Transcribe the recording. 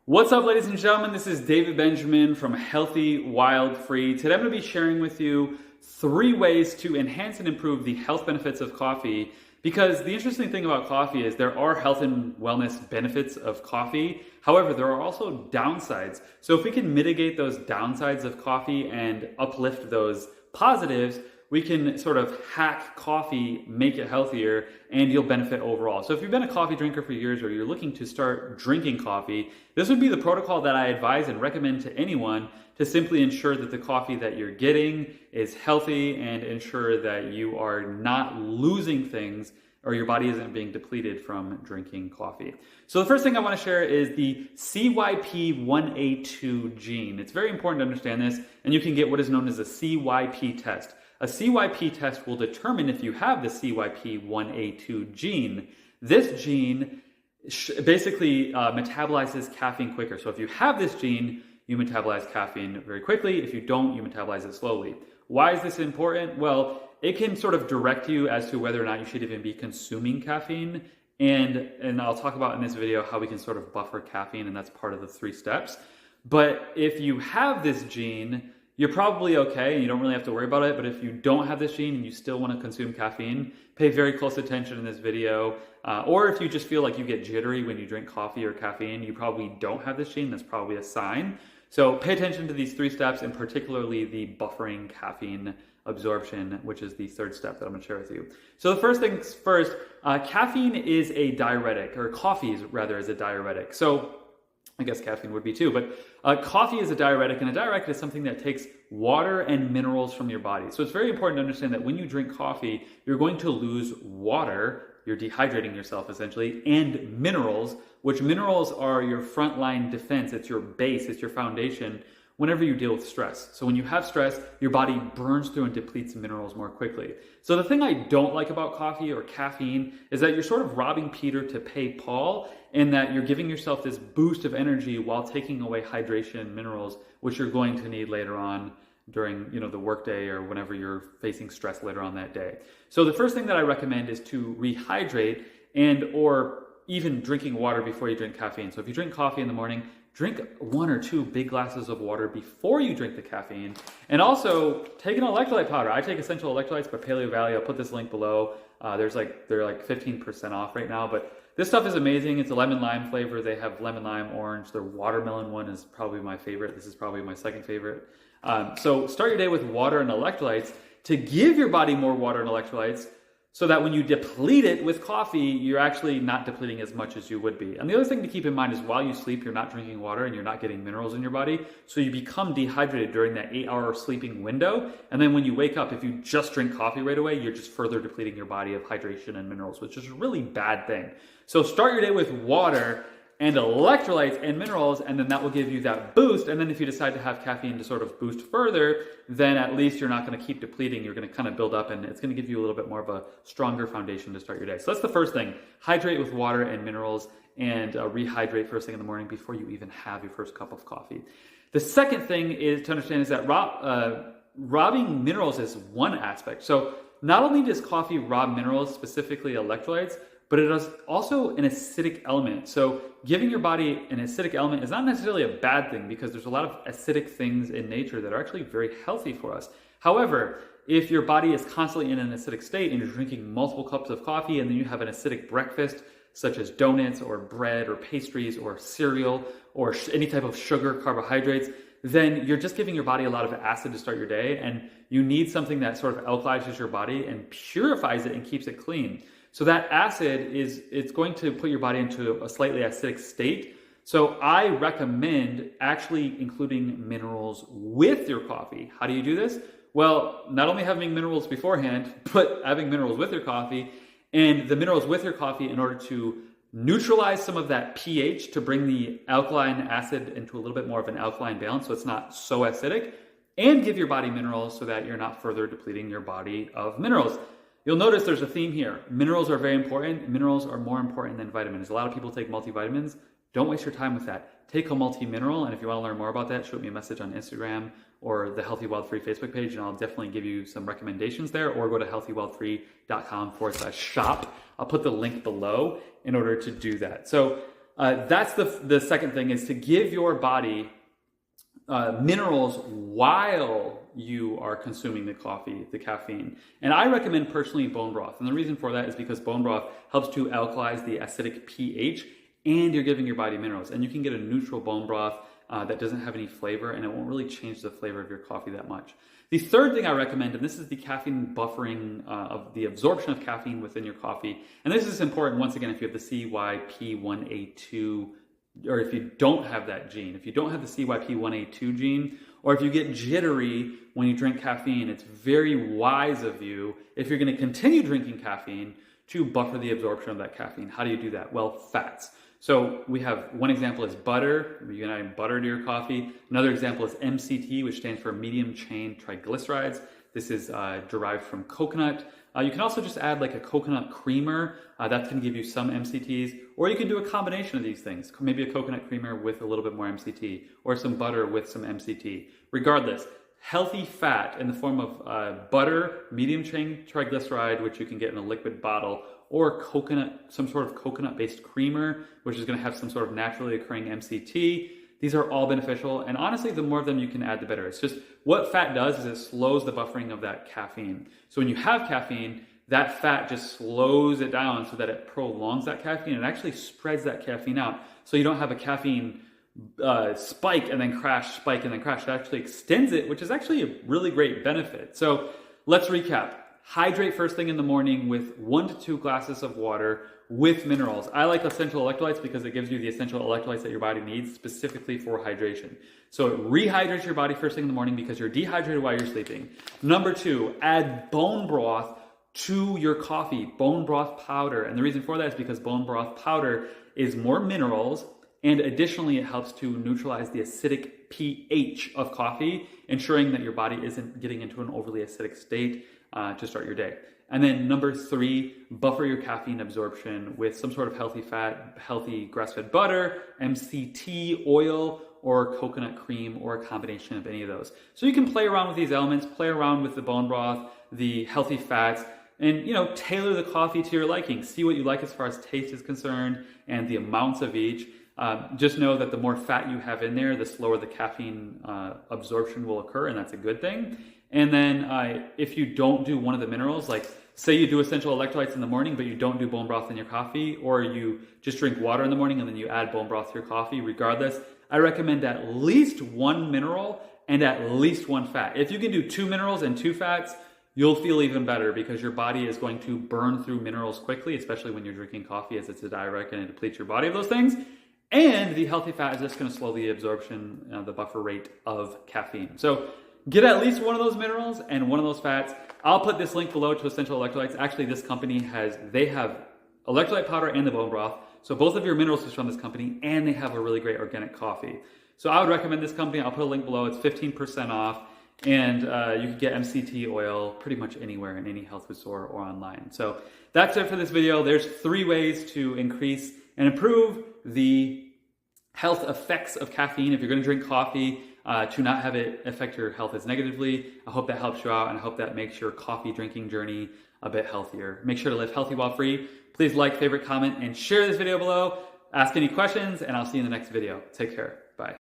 What's up, ladies and gentlemen? This is David Benjamin from Healthy Wild Free. Today I'm going to be sharing with you 3 ways to enhance and improve the health benefits of coffee, because the interesting thing about coffee is there are health and wellness benefits of coffee. However, there are also downsides. So if we can mitigate those downsides of coffee and uplift those positives, we can sort of hack coffee, make it healthier, and you'll benefit overall. So if you've been a coffee drinker for years or you're looking to start drinking coffee, this would be the protocol that I advise and recommend to anyone to simply ensure that the coffee that you're getting is healthy and ensure that you are not losing things or your body isn't being depleted from drinking coffee. So the first thing I want to share is the CYP1A2 gene. It's very important to understand this, and you can get what is known as a CYP test. A CYP test will determine if you have the CYP1A2 gene. This gene basically metabolizes caffeine quicker. So if you have this gene, you metabolize caffeine very quickly. If you don't, you metabolize it slowly. Why is this important? Well, it can sort of direct you as to whether or not you should even be consuming caffeine. And I'll talk about in this video how we can sort of buffer caffeine, and that's part of the 3 steps. But if you have this gene, you're probably okay and you don't really have to worry about it. But if you don't have this gene and you still want to consume caffeine, pay very close attention in this video. Or if you just feel like you get jittery when you drink coffee or caffeine, you probably don't have this gene. That's probably a sign. So pay attention to these 3 steps, and particularly the buffering caffeine absorption, which is the 3rd step that I'm going to share with you. So the first things first, caffeine is a diuretic, or coffee is a diuretic. So I guess caffeine would be too, but coffee is a diuretic, and a diuretic is something that takes water and minerals from your body. So it's very important to understand that when you drink coffee, you're going to lose water, you're dehydrating yourself essentially, and minerals, which minerals are your frontline defense, it's your base, it's your foundation whenever you deal with stress. So when you have stress, your body burns through and depletes minerals more quickly. So the thing I don't like about coffee or caffeine is that you're sort of robbing Peter to pay Paul, in that you're giving yourself this boost of energy while taking away hydration and minerals, which you're going to need later on during the workday or whenever you're facing stress later on that day. So the first thing that I recommend is to rehydrate or even drinking water before you drink caffeine. So if you drink coffee in the morning, drink 1 or 2 big glasses of water before you drink the caffeine. And also take an electrolyte powder. I take Essential Electrolytes by Paleo Valley. I'll put this link below. They're like 15% off right now, but this stuff is amazing. It's a lemon lime flavor. They have lemon lime orange. Their watermelon one is probably my favorite. This is probably my 2nd favorite. So start your day with water and electrolytes to give your body more water and electrolytes, so that when you deplete it with coffee, you're actually not depleting as much as you would be. And the other thing to keep in mind is while you sleep, you're not drinking water and you're not getting minerals in your body. So you become dehydrated during that 8-hour sleeping window. And then when you wake up, if you just drink coffee right away, you're just further depleting your body of hydration and minerals, which is a really bad thing. So start your day with water and electrolytes and minerals, and then that will give you that boost. And then if you decide to have caffeine to sort of boost further, then at least you're not going to keep depleting. You're going to kind of build up, and it's going to give you a little bit more of a stronger foundation to start your day. So that's the first thing. Hydrate with water and minerals, and rehydrate first thing in the morning before you even have your first cup of coffee. The second thing is to understand is that robbing minerals is one aspect. So not only does coffee rob minerals, specifically electrolytes, but it is also an acidic element. So giving your body an acidic element is not necessarily a bad thing, because there's a lot of acidic things in nature that are actually very healthy for us. However, if your body is constantly in an acidic state and you're drinking multiple cups of coffee, and then you have an acidic breakfast, such as donuts or bread or pastries or cereal or any type of sugar, carbohydrates, then you're just giving your body a lot of acid to start your day, and you need something that sort of alkalizes your body and purifies it and keeps it clean. So that acid it's going to put your body into a slightly acidic state. So I recommend actually including minerals with your coffee. How do you do this? Well, not only having minerals beforehand, but having minerals with your coffee, and the minerals with your coffee in order to neutralize some of that pH to bring the alkaline acid into a little bit more of an alkaline balance so it's not so acidic, and give your body minerals so that you're not further depleting your body of minerals. You'll notice there's a theme here. Minerals are very important. Minerals are more important than vitamins. A lot of people take multivitamins. Don't waste your time with that. Take a multi-mineral, and if you want to learn more about that, shoot me a message on Instagram or the Healthy Wild Free Facebook page, and I'll definitely give you some recommendations there, or go to healthywildfree.com/shop. I'll put the link below in order to do that. So That's the second thing, is to give your body minerals while you are consuming the coffee, the caffeine. And I recommend personally bone broth. And the reason for that is because bone broth helps to alkalize the acidic pH, and you're giving your body minerals. And you can get a neutral bone broth that doesn't have any flavor, and it won't really change the flavor of your coffee that much. The third thing I recommend, and this is the caffeine buffering of the absorption of caffeine within your coffee. And this is important, once again, if you have the CYP1A2, or if you don't have that gene. If you don't have the CYP1A2 gene, or if you get jittery when you drink caffeine, it's very wise of you, if you're going to continue drinking caffeine, to buffer the absorption of that caffeine. How do you do that? Well, fats. So we have one example is butter. You can add butter to your coffee. Another example is MCT, which stands for medium chain triglycerides. This is derived from coconut. You can also just add like a coconut creamer. That's going to give you some MCTs. Or you can do a combination of these things. Maybe a coconut creamer with a little bit more MCT, or some butter with some MCT. Regardless, healthy fat in the form of butter, medium chain triglyceride, which you can get in a liquid bottle, or coconut, some sort of coconut-based creamer, which is going to have some sort of naturally occurring MCT. These are all beneficial, and honestly, the more of them you can add, the better. It's just what fat does is it slows the buffering of that caffeine. So when you have caffeine, that fat just slows it down so that it prolongs that caffeine and actually spreads that caffeine out. So you don't have a caffeine spike and then crash, spike and then crash. It actually extends it, which is actually a really great benefit. So let's recap. Hydrate first thing in the morning with 1 to 2 glasses of water with minerals. I like essential electrolytes because it gives you the essential electrolytes that your body needs specifically for hydration. So it rehydrates your body first thing in the morning because you're dehydrated while you're sleeping. Number 2, add bone broth to your coffee, bone broth powder. And the reason for that is because bone broth powder is more minerals, and additionally it helps to neutralize the acidic pH of coffee, ensuring that your body isn't getting into an overly acidic state to start your day. And then number 3, buffer your caffeine absorption with some sort of healthy fat, healthy grass-fed butter, MCT oil, or coconut cream, or a combination of any of those. So you can play around with these elements, play around with the bone broth, the healthy fats, and tailor the coffee to your liking. See what you like as far as taste is concerned and the amounts of each. Just know that the more fat you have in there, the slower the caffeine absorption will occur, and that's a good thing. And then if you don't do one of the minerals, like say you do essential electrolytes in the morning, but you don't do bone broth in your coffee, or you just drink water in the morning and then you add bone broth to your coffee, regardless, I recommend at least 1 mineral and at least 1 fat. If you can do 2 minerals and 2 fats, you'll feel even better because your body is going to burn through minerals quickly, especially when you're drinking coffee, as it's a diuretic and it depletes your body of those things. And the healthy fat is just going to slow the absorption, the buffer rate of caffeine. So get at least 1 of those minerals and 1 of those fats. I'll put this link below to Essential Electrolytes. Actually, this company they have electrolyte powder and the bone broth. So both of your minerals is from this company, and they have a really great organic coffee. So I would recommend this company. I'll put a link below. It's 15% off. And you can get MCT oil pretty much anywhere in any health food store or online. So that's it for this video. There's 3 ways to increase and improve the health effects of caffeine if you're going to drink coffee, to not have it affect your health as negatively. I hope that helps you out, and I hope that makes your coffee drinking journey a bit healthier. Make sure to live healthy while free. Please like, favorite, comment, and share this video below. Ask any questions, and I'll see you in the next video. Take care.